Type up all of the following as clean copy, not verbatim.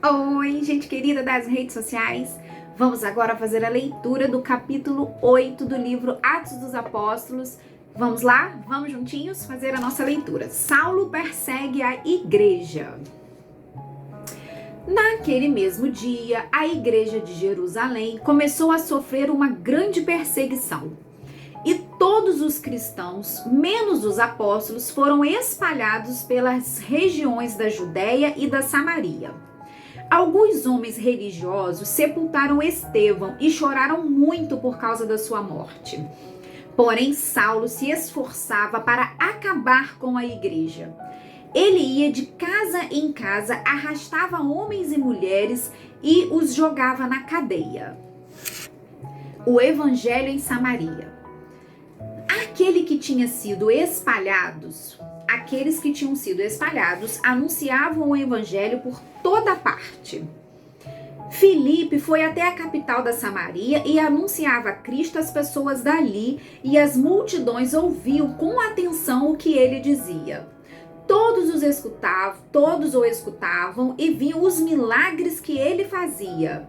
Oi, gente querida das redes sociais. Vamos agora fazer a leitura do capítulo 8 do livro Atos dos Apóstolos. Vamos lá? Vamos juntinhos fazer a nossa leitura. Saulo persegue a igreja. Naquele mesmo dia, a igreja de Jerusalém começou a sofrer uma grande perseguição. E todos os cristãos, menos os apóstolos, foram espalhados pelas regiões da Judéia e da Samaria. Alguns homens religiosos sepultaram Estevão e choraram muito por causa da sua morte. Porém, Saulo se esforçava para acabar com a igreja. Ele ia de casa em casa, arrastava homens e mulheres e os jogava na cadeia. O evangelho em Samaria. Aqueles que tinham sido espalhados anunciavam o evangelho por toda parte. Filipe foi até a capital da Samaria e anunciava Cristo às pessoas dali, e as multidões ouviam com atenção o que ele dizia. Todos o escutavam e viam os milagres que ele fazia.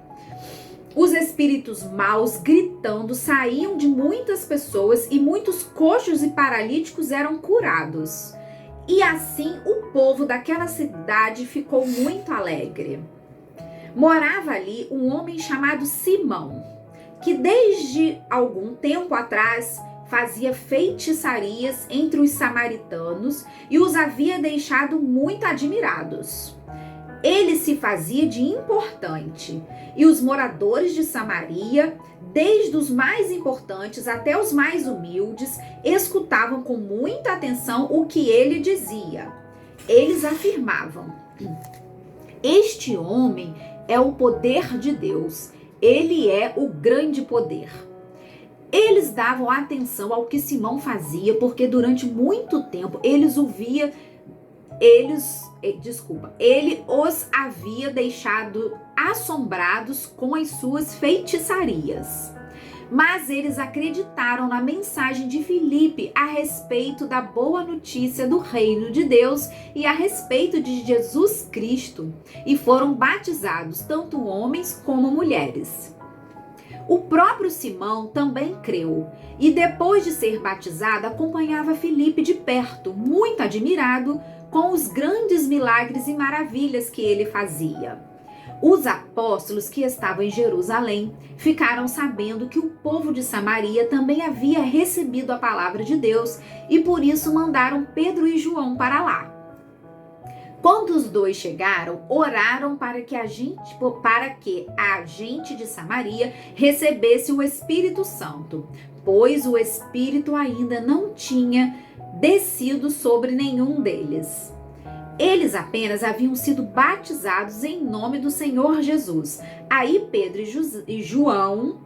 Os espíritos maus, gritando, saíam de muitas pessoas e muitos coxos e paralíticos eram curados. E assim o povo daquela cidade ficou muito alegre. Morava ali um homem chamado Simão, que desde algum tempo atrás fazia feitiçarias entre os samaritanos e os havia deixado muito admirados. Ele se fazia de importante, e os moradores de Samaria, desde os mais importantes até os mais humildes, escutavam com muita atenção o que ele dizia. Eles afirmavam: este homem é o poder de Deus, ele é o grande poder. Eles davam atenção ao que Simão fazia, porque durante muito tempo ele os havia deixado assombrados com as suas feitiçarias. Mas eles acreditaram na mensagem de Filipe a respeito da boa notícia do reino de Deus e a respeito de Jesus Cristo, e foram batizados tanto homens como mulheres. O próprio Simão também creu, e depois de ser batizado acompanhava Filipe de perto, muito admirado com os grandes milagres e maravilhas que ele fazia. Os apóstolos que estavam em Jerusalém ficaram sabendo que o povo de Samaria também havia recebido a palavra de Deus e por isso mandaram Pedro e João para lá. Quando os dois chegaram, oraram para que a gente de Samaria recebesse o Espírito Santo, pois o Espírito ainda não tinha descido sobre nenhum deles. Eles apenas haviam sido batizados em nome do Senhor Jesus. Aí Pedro e João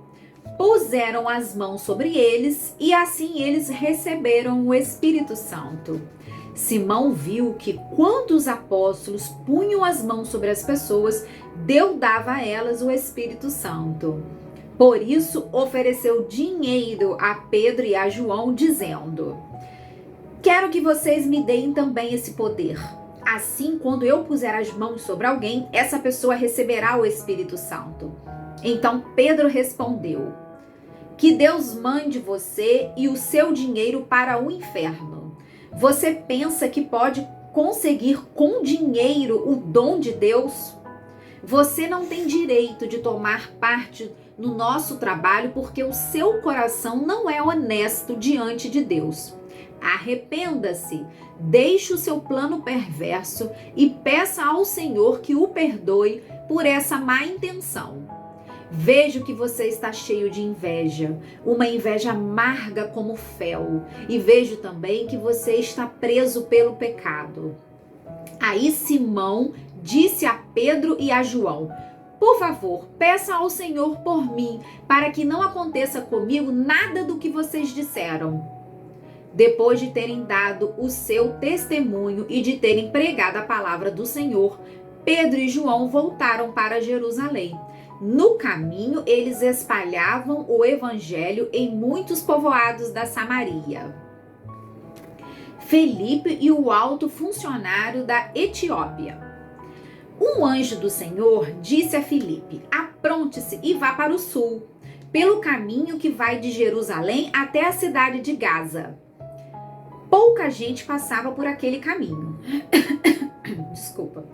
puseram as mãos sobre eles e assim eles receberam o Espírito Santo. Simão viu que quando os apóstolos punham as mãos sobre as pessoas, Deus dava a elas o Espírito Santo. Por isso ofereceu dinheiro a Pedro e a João, dizendo: quero que vocês me deem também esse poder. Assim, quando eu puser as mãos sobre alguém, essa pessoa receberá o Espírito Santo. Então Pedro respondeu: que Deus mande você e o seu dinheiro para o inferno. Você pensa que pode conseguir com dinheiro o dom de Deus? Você não tem direito de tomar parte no nosso trabalho porque o seu coração não é honesto diante de Deus. Arrependa-se, deixe o seu plano perverso e peça ao Senhor que o perdoe por essa má intenção. Vejo que você está cheio de inveja, uma inveja amarga como fel, e vejo também que você está preso pelo pecado. Aí Simão disse a Pedro e a João: por favor, peça ao Senhor por mim, para que não aconteça comigo nada do que vocês disseram. Depois de terem dado o seu testemunho e de terem pregado a palavra do Senhor, Pedro e João voltaram para Jerusalém. No caminho, eles espalhavam o evangelho em muitos povoados da Samaria. Felipe e o alto funcionário da Etiópia. Um anjo do Senhor disse a Filipe: apronte-se e vá para o sul, pelo caminho que vai de Jerusalém até a cidade de Gaza. Pouca gente passava por aquele caminho. Desculpa.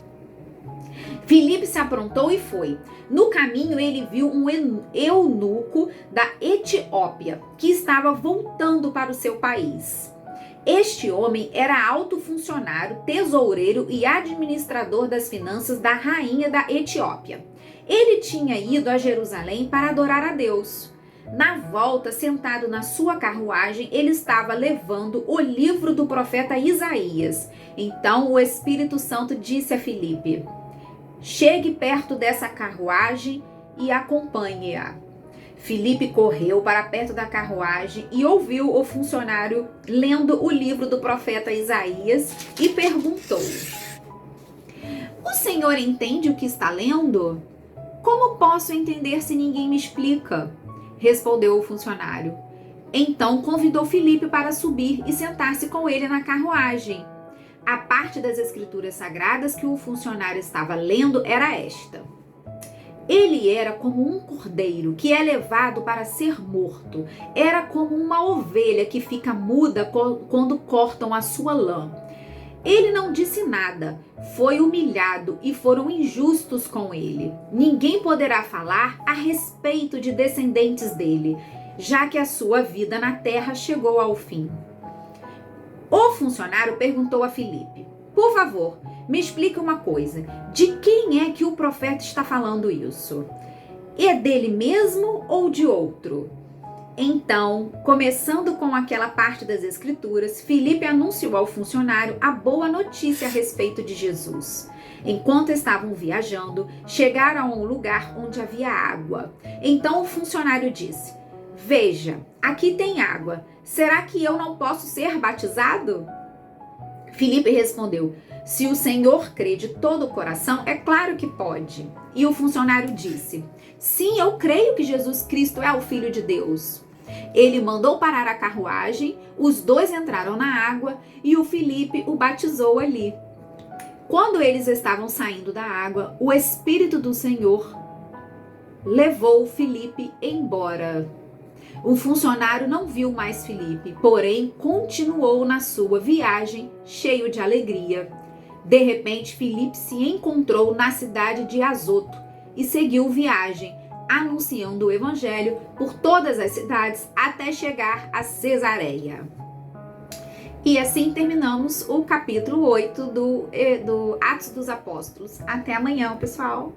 Filipe se aprontou e foi. No caminho ele viu um eunuco da Etiópia que estava voltando para o seu país. Este homem era alto funcionário, tesoureiro e administrador das finanças da rainha da Etiópia. Ele tinha ido a Jerusalém para adorar a Deus. Na volta, sentado na sua carruagem, ele estava levando o livro do profeta Isaías. Então o Espírito Santo disse a Filipe: chegue perto dessa carruagem e acompanhe-a. Filipe correu para perto da carruagem e ouviu o funcionário lendo o livro do profeta Isaías e perguntou: o senhor entende o que está lendo? Como posso entender se ninguém me explica? Respondeu o funcionário. Então convidou Filipe para subir e sentar-se com ele na carruagem. A parte das escrituras sagradas que o funcionário estava lendo era esta: ele era como um cordeiro que é levado para ser morto. Era como uma ovelha que fica muda quando cortam a sua lã. Ele não disse nada, foi humilhado e foram injustos com ele. Ninguém poderá falar a respeito de descendentes dele, já que a sua vida na terra chegou ao fim. O funcionário perguntou a Filipe: por favor, me explique uma coisa. De quem é que o profeta está falando isso? É dele mesmo ou de outro? Então, começando com aquela parte das escrituras, Filipe anunciou ao funcionário a boa notícia a respeito de Jesus. Enquanto estavam viajando, chegaram a um lugar onde havia água. Então o funcionário disse: veja, aqui tem água. Será que eu não posso ser batizado? Filipe respondeu: se o Senhor crê de todo o coração, é claro que pode. E o funcionário disse: sim, eu creio que Jesus Cristo é o Filho de Deus. Ele mandou parar a carruagem, os dois entraram na água e o Filipe o batizou ali. Quando eles estavam saindo da água, o Espírito do Senhor levou Filipe embora. O funcionário não viu mais Filipe, porém continuou na sua viagem cheio de alegria. De repente, Filipe se encontrou na cidade de Azoto e seguiu viagem, anunciando o evangelho por todas as cidades até chegar a Cesareia. E assim terminamos o capítulo 8 do Atos dos Apóstolos. Até amanhã, pessoal!